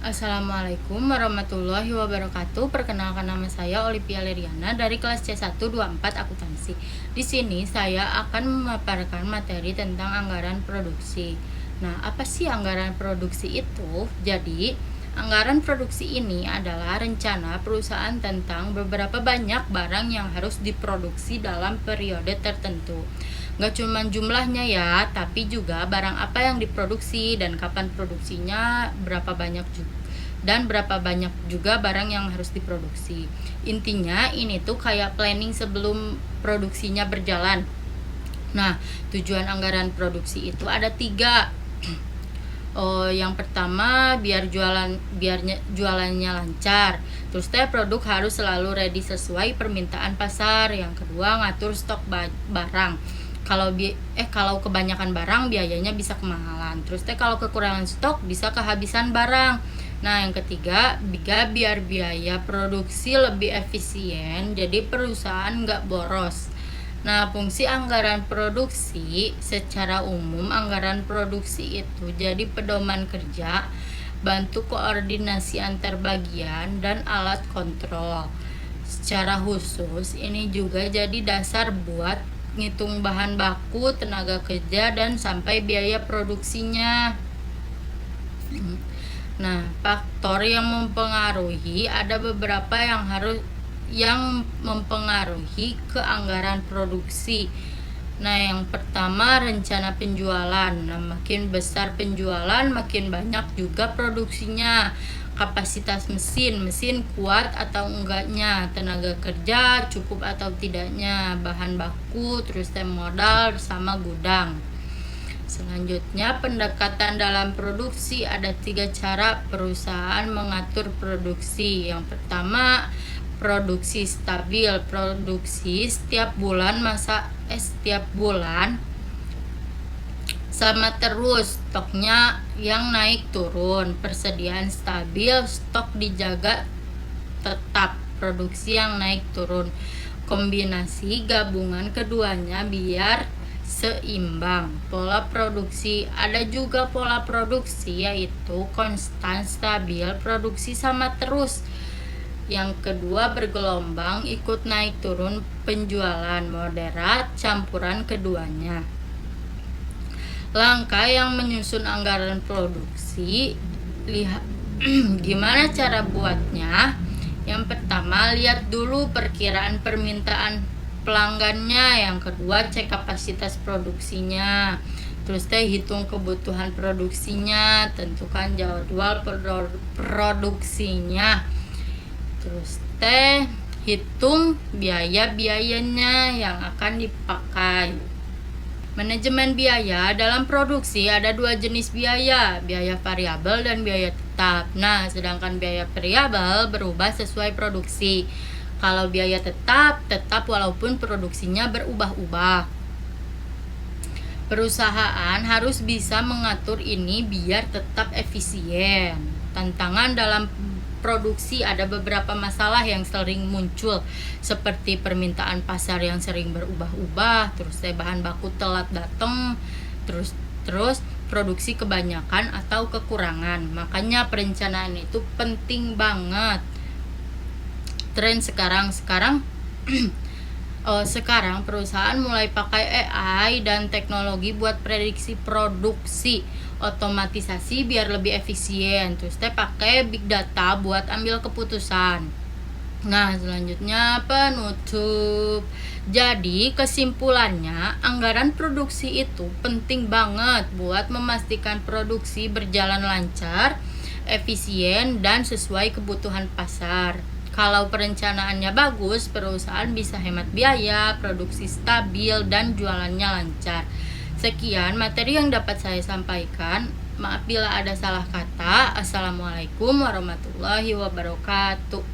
Assalamualaikum warahmatullahi wabarakatuh. Perkenalkan, nama saya Olivia Leriana dari kelas C124 Akuntansi. Di sini saya akan memaparkan materi tentang anggaran produksi. Nah, apa sih anggaran produksi itu? Jadi, anggaran produksi ini adalah rencana perusahaan tentang beberapa banyak barang yang harus diproduksi dalam periode tertentu. Gak cuma jumlahnya ya, tapi juga barang apa yang diproduksi dan kapan produksinya, berapa banyak juga barang yang harus diproduksi. Intinya ini tuh kayak planning sebelum produksinya berjalan. Nah, tujuan anggaran produksi itu ada 3. Yang pertama, biar jualannya lancar. Terus produk harus selalu ready sesuai permintaan pasar. Yang kedua, ngatur stok barang. Kalau kebanyakan barang biayanya bisa kemahalan. Terus kalau kekurangan stok bisa kehabisan barang. Nah, yang ketiga, biar biaya produksi lebih efisien, jadi perusahaan nggak boros. Nah, fungsi anggaran produksi secara umum, anggaran produksi itu jadi pedoman kerja, bantu koordinasi antar bagian, dan alat kontrol. Secara khusus, ini juga jadi dasar buat ngitung bahan baku, tenaga kerja, dan sampai biaya produksinya. Nah, faktor yang mempengaruhi ada beberapa yang mempengaruhi ke anggaran produksi. Nah, yang pertama, rencana penjualan. Nah, makin besar penjualan, makin banyak juga produksinya. Kapasitas mesin kuat atau enggaknya, tenaga kerja cukup atau tidaknya, bahan baku, terus modal sama gudang. Selanjutnya, pendekatan dalam produksi. Ada 3 cara perusahaan mengatur produksi. Yang pertama, produksi stabil. Produksi setiap bulan sama terus, stoknya yang naik turun. Persediaan stabil, stok dijaga tetap, produksi yang naik turun. Kombinasi gabungan keduanya biar seimbang. Pola produksi, ada juga pola produksi yaitu konstan, stabil, produksi sama terus. Yang kedua, bergelombang, ikut naik turun penjualan. Moderat, campuran keduanya. Langkah yang menyusun anggaran produksi, lihat gimana cara buatnya. Yang pertama, lihat dulu perkiraan permintaan pelanggannya. Yang kedua, cek kapasitas produksinya. Terus hitung kebutuhan produksinya, tentukan jadwal produksinya. Terus hitung biayanya yang akan dipakai. Manajemen biaya. Dalam produksi ada 2 jenis biaya variabel dan biaya tetap. Nah, sedangkan biaya variabel berubah sesuai produksi. Kalau biaya tetap walaupun produksinya berubah-ubah. Perusahaan harus bisa mengatur ini biar tetap efisien. Tantangan dalam produksi, ada beberapa masalah yang sering muncul, seperti permintaan pasar yang sering berubah-ubah, terus bahan baku telat datang, terus produksi kebanyakan atau kekurangan. Makanya perencanaan itu penting banget. Tren sekarang perusahaan mulai pakai AI dan teknologi buat prediksi produksi, otomatisasi biar lebih efisien. Terus pakai big data buat ambil keputusan. Nah, selanjutnya penutup. Jadi kesimpulannya, anggaran produksi itu penting banget buat memastikan produksi berjalan lancar, efisien, dan sesuai kebutuhan pasar. Kalau perencanaannya bagus, perusahaan bisa hemat biaya, produksi stabil, dan jualannya lancar. Sekian materi yang dapat saya sampaikan. Maaf bila ada salah kata. Assalamualaikum warahmatullahi wabarakatuh.